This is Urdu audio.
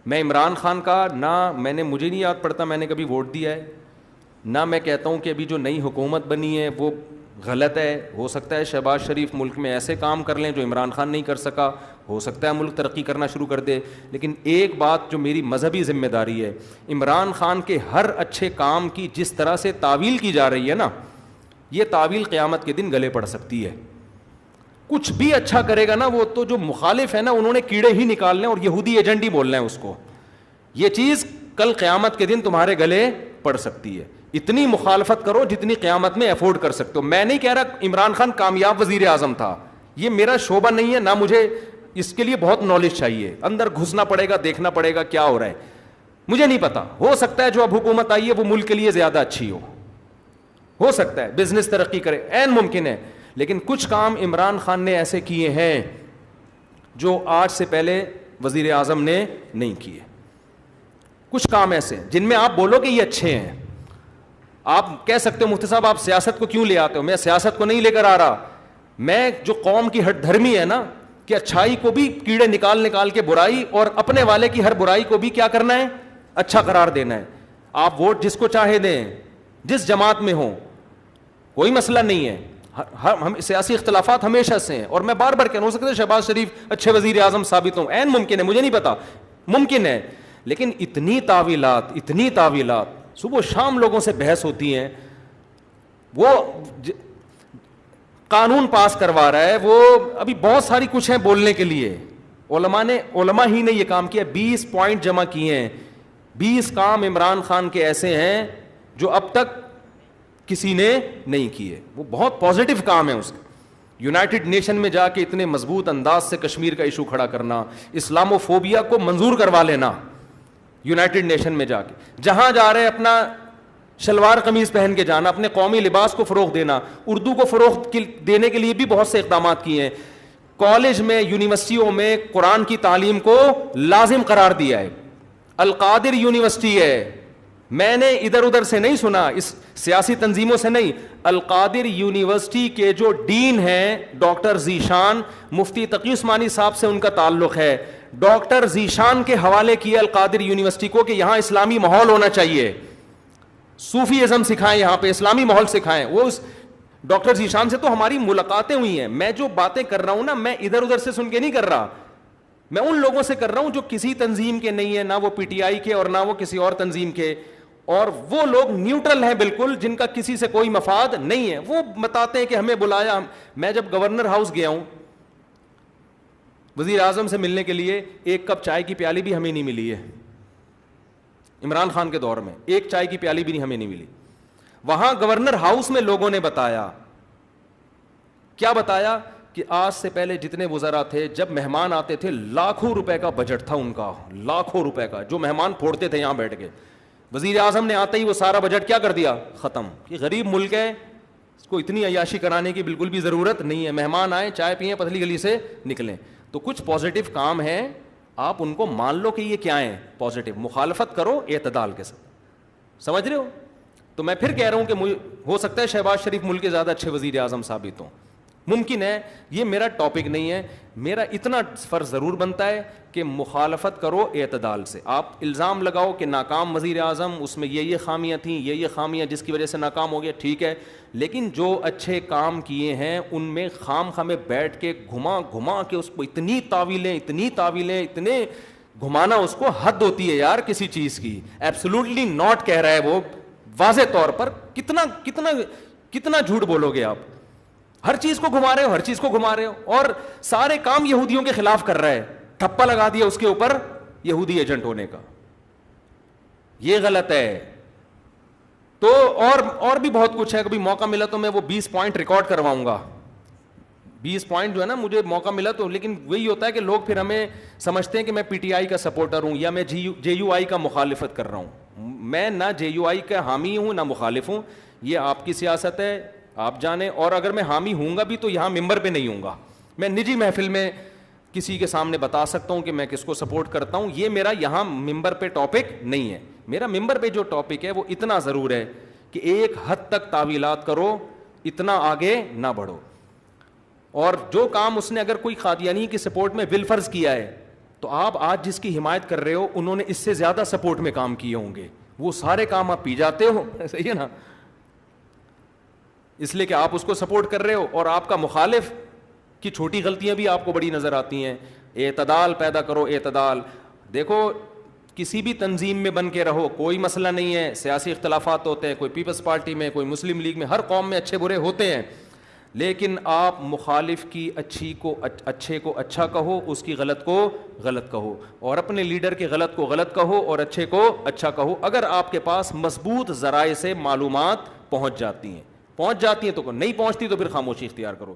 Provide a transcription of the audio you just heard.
میں عمران خان کا مجھے نہیں یاد پڑتا میں نے کبھی ووٹ دیا ہے، نہ میں کہتا ہوں کہ ابھی جو نئی حکومت بنی ہے وہ غلط ہے. ہو سکتا ہے شہباز شریف ملک میں ایسے کام کر لیں جو عمران خان نہیں کر سکا، ہو سکتا ہے ملک ترقی کرنا شروع کر دے. لیکن ایک بات جو میری مذہبی ذمہ داری ہے، عمران خان کے ہر اچھے کام کی جس طرح سے تعویل کی جا رہی ہے نا، یہ تعویل قیامت کے دن گلے پڑ سکتی ہے. کچھ بھی اچھا کرے گا نا، وہ تو جو مخالف ہے نا انہوں نے کیڑے ہی نکالنے اور یہودی ایجنٹ ہی بولنا ہے اس کو. یہ چیز کل قیامت کے دن تمہارے گلے پڑ سکتی ہے. اتنی مخالفت کرو جتنی قیامت میں افورڈ کر سکتے ہو. میں نہیں کہہ رہا عمران خان کامیاب وزیر اعظم تھا، یہ میرا شعبہ نہیں ہے، نہ مجھے اس کے لیے بہت نالج چاہیے. اندر گھسنا پڑے گا، دیکھنا پڑے گا کیا ہو رہا ہے. مجھے نہیں پتا، ہو سکتا ہے جو اب حکومت آئی ہے وہ ملک کے لیے زیادہ اچھی ہو سکتا ہے بزنس ترقی کرے، عین ممکن ہے. لیکن کچھ کام عمران خان نے ایسے کیے ہیں جو آج سے پہلے وزیر اعظم نے نہیں کیے. کچھ کام ایسے جن میں آپ بولو کہ یہ اچھے ہیں. آپ کہہ سکتے ہو مفتی صاحب آپ سیاست کو کیوں لے آتے ہو؟ میں سیاست کو نہیں لے کر آ رہا. میں جو قوم کی ہٹ دھرمی ہے نا کہ اچھائی کو بھی کیڑے نکال کے برائی، اور اپنے والے کی ہر برائی کو بھی کیا کرنا ہے؟ اچھا قرار دینا ہے. آپ ووٹ جس کو چاہے دیں، جس جماعت میں ہوں، کوئی مسئلہ نہیں ہے. ہم سیاسی اختلافات ہمیشہ سے ہیں، اور میں بار بار کہنا، ہو سکتا ہے شہباز شریف اچھے وزیر اعظم ثابت ہوں، عین ممکن ہے، مجھے نہیں پتا، ممکن ہے. لیکن اتنی تعویلات صبح و شام لوگوں سے بحث ہوتی ہیں. وہ قانون پاس کروا رہا ہے، وہ ابھی بہت ساری کچھ ہیں بولنے کے لیے. علماء ہی نے یہ کام کیا. 20 پوائنٹ جمع کیے ہیں. 20 کام عمران خان کے ایسے ہیں جو اب تک کسی نے نہیں کیے. وہ بہت پازیٹیو کام ہے اس کا. یونائٹڈ نیشن میں جا کے اتنے مضبوط انداز سے کشمیر کا ایشو کھڑا کرنا، اسلامو فوبیا کو منظور کروا لینا یونائٹڈ نیشن میں جا کے، جہاں جا رہے اپنا شلوار قمیض پہن کے جانا، اپنے قومی لباس کو فروغ دینا، اردو کو فروغ دینے کے لیے بھی بہت سے اقدامات کیے ہیں. کالج میں، یونیورسٹیوں میں قرآن کی تعلیم کو لازم قرار دیا ہے. القادر یونیورسٹی ہے، میں نے ادھر ادھر سے نہیں سنا، اس سیاسی تنظیموں سے نہیں. القادر یونیورسٹی کے جو ڈین ہیں ڈاکٹر ذیشان، مفتی تقی عثمانی صاحب سے ان کا تعلق ہے. ڈاکٹر ذیشان کے حوالے کیا القادر یونیورسٹی کو کہ یہاں اسلامی ماحول ہونا چاہیے، صوفی ازم سکھائیں، یہاں پہ اسلامی ماحول سکھائیں. وہ ڈاکٹر ذیشان سے تو ہماری ملاقاتیں ہوئی ہیں. میں جو باتیں کر رہا ہوں نا، میں ادھر ادھر سے سن کے نہیں کر رہا، میں ان لوگوں سے کر رہا ہوں جو کسی تنظیم کے نہیں ہیں، نہ وہ پی ٹی آئی کے اور نہ وہ کسی اور تنظیم کے. اور وہ لوگ نیوٹرل ہیں بالکل، جن کا کسی سے کوئی مفاد نہیں ہے. وہ بتاتے ہیں کہ ہمیں بلایا. میں جب گورنر ہاؤس گیا ہوں وزیر اعظم سے ملنے کے لیے، ایک کپ چائے کی پیالی بھی ہمیں نہیں ملی ہے. عمران خان کے دور میں ایک چائے کی پیالی بھی ہمیں نہیں ملی. وہاں گورنر ہاؤس میں لوگوں نے بتایا، کیا بتایا کہ آج سے پہلے جتنے وزراء تھے جب مہمان آتے تھے لاکھوں روپے کا بجٹ تھا ان کا، لاکھوں روپے کا جو مہمان پھوڑتے تھے یہاں بیٹھ کے. وزیر اعظم نے آتے ہی وہ سارا بجٹ کیا کر دیا؟ ختم. یہ غریب ملک ہے، اس کو اتنی عیاشی کرانے کی بالکل بھی ضرورت نہیں ہے. مہمان آئیں، چائے پئیں، پتلی گلی سے نکلیں. تو کچھ پازیٹیو کام ہیں، آپ ان کو مان لو کہ یہ کیا ہیں پازیٹیو. مخالفت کرو اعتدال کے ساتھ. سمجھ رہے ہو؟ تو میں پھر کہہ رہا ہوں کہ ہو سکتا ہے شہباز شریف ملک کے زیادہ اچھے وزیر اعظم ثابت ہوں، ممکن ہے. یہ میرا ٹاپک نہیں ہے. میرا اتنا فرض ضرور بنتا ہے کہ مخالفت کرو اعتدال سے. آپ الزام لگاؤ کہ ناکام وزیر اعظم، اس میں یہ خامیاں تھیں، یہ خامیاں جس کی وجہ سے ناکام ہو گیا، ٹھیک ہے. لیکن جو اچھے کام کیے ہیں ان میں خام میں بیٹھ کے گھما کے اس کو اتنی تعویلیں اتنے گھمانا، اس کو حد ہوتی ہے یار کسی چیز کی. ایبسولوٹلی ناٹ کہہ رہا ہے وہ واضح طور پر. کتنا جھوٹ بولو گے آپ؟ ہر چیز کو گھما رہے ہو اور سارے کام یہودیوں کے خلاف کر رہا ہے. ٹھپا لگا دیا اس کے اوپر یہودی ایجنٹ ہونے کا. یہ غلط ہے. تو اور بھی بہت کچھ ہے. کبھی موقع ملا تو میں وہ 20 پوائنٹ ریکارڈ کرواؤں گا. 20 پوائنٹ جو ہے نا، مجھے موقع ملا تو. لیکن وہی ہوتا ہے کہ لوگ پھر ہمیں سمجھتے ہیں کہ میں پی ٹی آئی کا سپورٹر ہوں یا میں جے یو آئی کا مخالفت کر رہا ہوں. میں نہ جے یو آئی کا حامی ہوں نہ مخالف ہوں. یہ آپ کی سیاست ہے، آپ جانیں. اور اگر میں حامی ہوں گا بھی تو یہاں ممبر پہ نہیں ہوں گا. میں نجی محفل میں کسی کے سامنے بتا سکتا ہوں کہ میں کس کو سپورٹ کرتا ہوں. یہ میرا یہاں ممبر پہ ٹاپک نہیں ہے. میرا ممبر پہ جو ٹاپک ہے وہ اتنا ضرور ہے کہ ایک حد تک تعویلات کرو، اتنا آگے نہ بڑھو. اور جو کام اس نے اگر کوئی قادیانی کی سپورٹ میں بالفرض کیا ہے تو آپ آج جس کی حمایت کر رہے ہو انہوں نے اس سے زیادہ سپورٹ میں کام کیے ہوں گے, وہ سارے کام آپ پی جاتے ہو, صحیح ہے نا, اس لیے کہ آپ اس کو سپورٹ کر رہے ہو, اور آپ کا مخالف کی چھوٹی غلطیاں بھی آپ کو بڑی نظر آتی ہیں. اعتدال پیدا کرو, اعتدال. دیکھو کسی بھی تنظیم میں بن کے رہو, کوئی مسئلہ نہیں ہے, سیاسی اختلافات ہوتے ہیں, کوئی پیپلز پارٹی میں, کوئی مسلم لیگ میں, ہر قوم میں اچھے برے ہوتے ہیں, لیکن آپ مخالف کی اچھے کو اچھا کہو, اس کی غلط کو غلط کہو, اور اپنے لیڈر کے غلط کو غلط کہو اور اچھے کو اچھا کہو, اگر آپ کے پاس مضبوط ذرائع سے معلومات پہنچ جاتی ہیں تو نہیں پہنچتی تو پھر خاموشی اختیار کرو.